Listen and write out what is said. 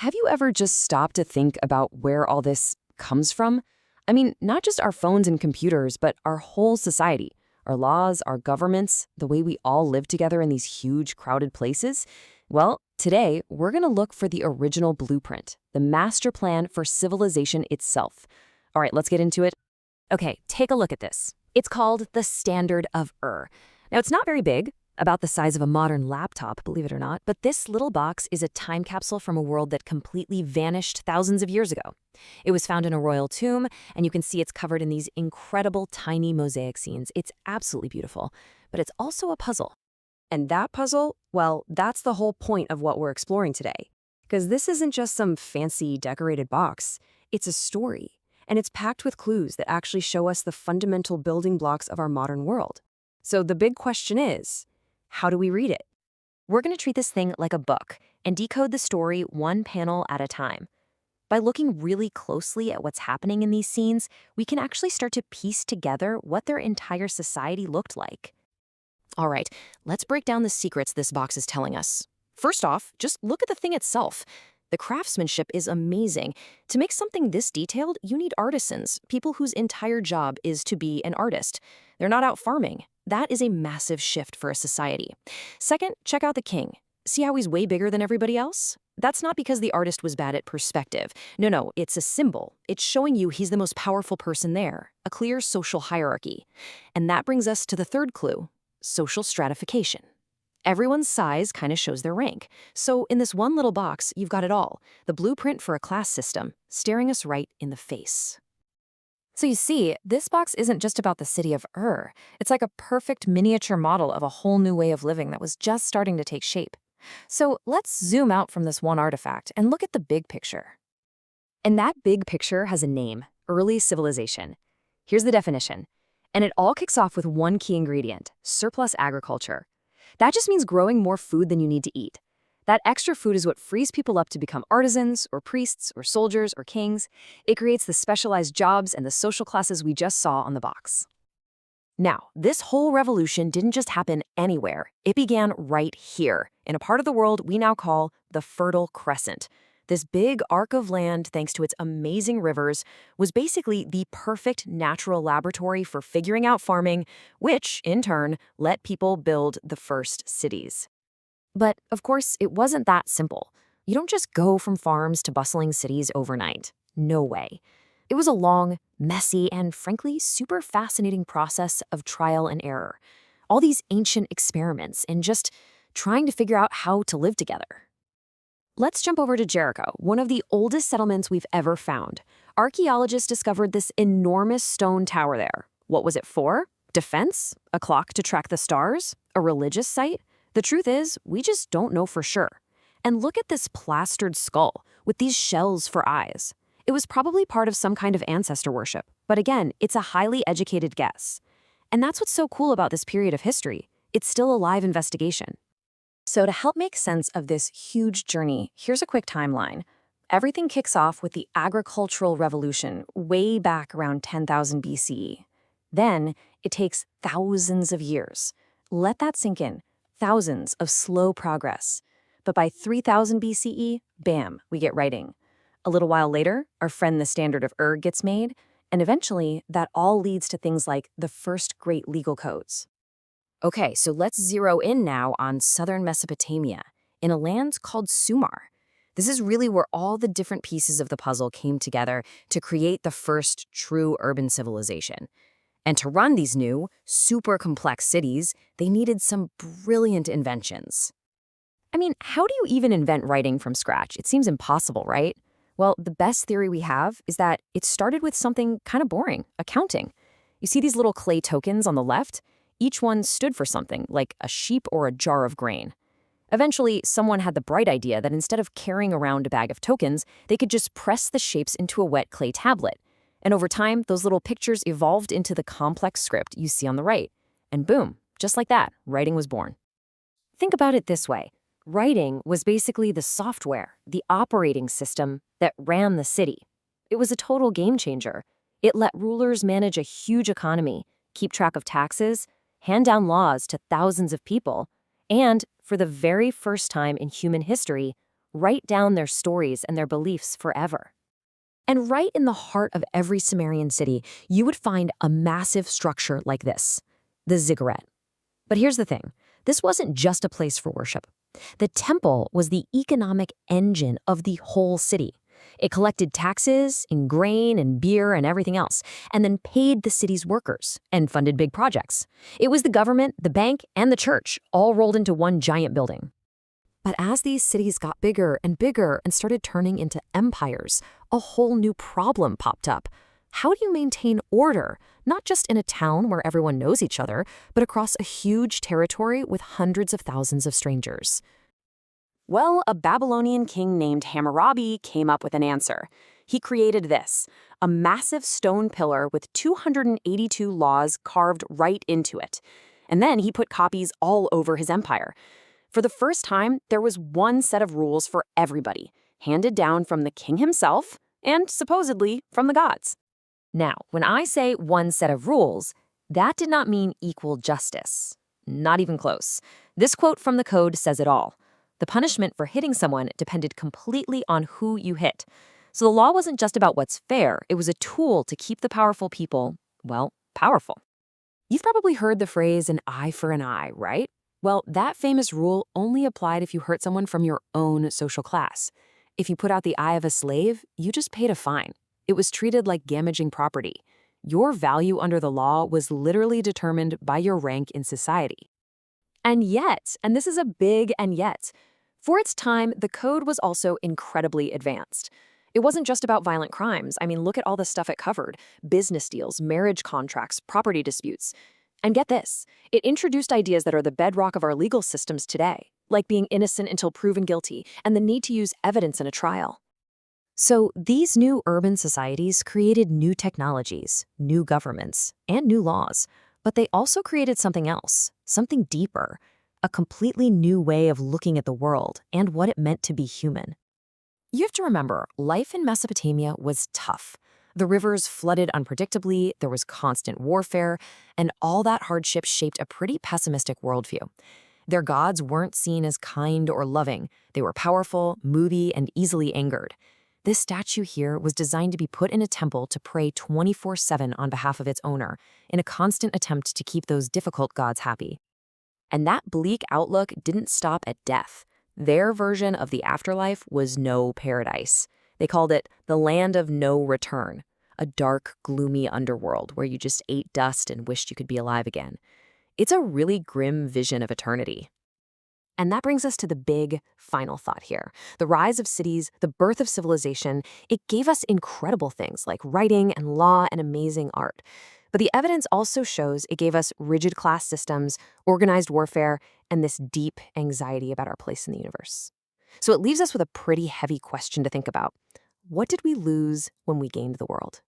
have you ever just stopped to think about where all this comes from? I mean, not just our phones and computers, but our whole society, our laws, our governments, the way we all live together in these huge, crowded places? Well, today, we're going to look for the original blueprint, the master plan for civilization itself. All right, let's get into it. Okay, take a look at this. It's called the Standard of Ur. Now, it's not very big, about the size of a modern laptop, believe it or not, but this little box is a time capsule from a world that completely vanished thousands of years ago. It was found in a royal tomb, and you can see it's covered in these incredible tiny mosaic scenes. It's absolutely beautiful, but it's also a puzzle. And that puzzle, well, that's the whole point of what we're exploring today. Because this isn't just some fancy decorated box, it's a story. And it's packed with clues that actually show us the fundamental building blocks of our modern world. So the big question is, how do we read it? We're going to treat this thing like a book and decode the story one panel at a time. By looking really closely at what's happening in these scenes, we can actually start to piece together what their entire society looked like. All right, let's break down the secrets this box is telling us. First off, just look at the thing itself. The craftsmanship is amazing. To make something this detailed, you need artisans, people whose entire job is to be an artist. They're not out farming. That is a massive shift for a society. Second, check out the king. See how he's way bigger than everybody else? That's not because the artist was bad at perspective. No, it's a symbol. It's showing you he's the most powerful person there, a clear social hierarchy. And that brings us to the third clue, social stratification. Everyone's size kind of shows their rank. So in this one little box, you've got it all, the blueprint for a class system, staring us right in the face. So you see, this box isn't just about the city of Ur. It's like a perfect miniature model of a whole new way of living that was just starting to take shape. So let's zoom out from this one artifact and look at the big picture. And that big picture has a name, early civilization. Here's the definition. And it all kicks off with one key ingredient, surplus agriculture. That just means growing more food than you need to eat. That extra food is what frees people up to become artisans, or priests, or soldiers, or kings. It creates the specialized jobs and the social classes we just saw on the box. Now, this whole revolution didn't just happen anywhere. It began right here, in a part of the world we now call the Fertile Crescent. This big arc of land, thanks to its amazing rivers, was basically the perfect natural laboratory for figuring out farming, which, in turn, let people build the first cities. But, of course, it wasn't that simple. You don't just go from farms to bustling cities overnight. No way. It was a long, messy, and frankly, super fascinating process of trial and error. All these ancient experiments and just trying to figure out how to live together. Let's jump over to Jericho, one of the oldest settlements we've ever found. Archaeologists discovered this enormous stone tower there. What was it for? Defense? A clock to track the stars? A religious site? The truth is, we just don't know for sure. And look at this plastered skull with these shells for eyes. It was probably part of some kind of ancestor worship, but again, it's a highly educated guess. And that's what's so cool about this period of history. It's still a live investigation. So to help make sense of this huge journey, here's a quick timeline. Everything kicks off with the agricultural revolution way back around 10,000 BCE. Then it takes thousands of years. Let that sink in. Thousands of slow progress. But by 3000 BCE, bam, we get writing. A little while later, our friend the Standard of Ur gets made, and eventually that all leads to things like the first great legal codes. Okay, so let's zero in now on southern Mesopotamia, in a land called Sumer. This is really where all the different pieces of the puzzle came together to create the first true urban civilization. And to run these new, super complex cities, they needed some brilliant inventions. I mean, how do you even invent writing from scratch? It seems impossible, right? Well, the best theory we have is that it started with something kind of boring, accounting. You see these little clay tokens on the left? Each one stood for something, like a sheep or a jar of grain. Eventually, someone had the bright idea that instead of carrying around a bag of tokens, they could just press the shapes into a wet clay tablet. And over time, those little pictures evolved into the complex script you see on the right. And boom, just like that, writing was born. Think about it this way. Writing was basically the software, the operating system that ran the city. It was a total game changer. It let rulers manage a huge economy, keep track of taxes, hand down laws to thousands of people, and, for the very first time in human history, write down their stories and their beliefs forever. And right in the heart of every Sumerian city, you would find a massive structure like this, the ziggurat. But here's the thing, this wasn't just a place for worship. The temple was the economic engine of the whole city. It collected taxes in grain and beer and everything else, and then paid the city's workers and funded big projects. It was the government, the bank, and the church all rolled into one giant building. But as these cities got bigger and started turning into empires, a whole new problem popped up. How do you maintain order, not just in a town where everyone knows each other, but across a huge territory with hundreds of thousands of strangers? Well, a Babylonian king named Hammurabi came up with an answer. He created this, a massive stone pillar with 282 laws carved right into it. And then he put copies all over his empire. For the first time, there was one set of rules for everybody, handed down from the king himself and supposedly from the gods. Now, when I say one set of rules, that did not mean equal justice. Not even close. This quote from the code says it all. The punishment for hitting someone depended completely on who you hit. So the law wasn't just about what's fair, it was a tool to keep the powerful people, well, powerful. You've probably heard the phrase an eye for an eye, right? Well, that famous rule only applied if you hurt someone from your own social class. If you put out the eye of a slave, you just paid a fine. It was treated like damaging property. Your value under the law was literally determined by your rank in society. And yet, and this is a big and yet, for its time, the code was also incredibly advanced. It wasn't just about violent crimes. I mean, look at all the stuff it covered: business deals, marriage contracts, property disputes. And get this, it introduced ideas that are the bedrock of our legal systems today, like being innocent until proven guilty and the need to use evidence in a trial. So these new urban societies created new technologies, new governments, and new laws, but they also created something else, something deeper, a completely new way of looking at the world and what it meant to be human. You have to remember, life in Mesopotamia was tough. The rivers flooded unpredictably, there was constant warfare, and all that hardship shaped a pretty pessimistic worldview. Their gods weren't seen as kind or loving. They were powerful, moody, and easily angered. This statue here was designed to be put in a temple to pray 24/7 on behalf of its owner, in a constant attempt to keep those difficult gods happy. And that bleak outlook didn't stop at death. Their version of the afterlife was no paradise. They called it the land of no return, a dark, gloomy underworld where you just ate dust and wished you could be alive again. It's a really grim vision of eternity. And that brings us to the big final thought here. The rise of cities, the birth of civilization, it gave us incredible things like writing and law and amazing art. But the evidence also shows it gave us rigid class systems, organized warfare, and this deep anxiety about our place in the universe. So it leaves us with a pretty heavy question to think about. What did we lose when we gained the world?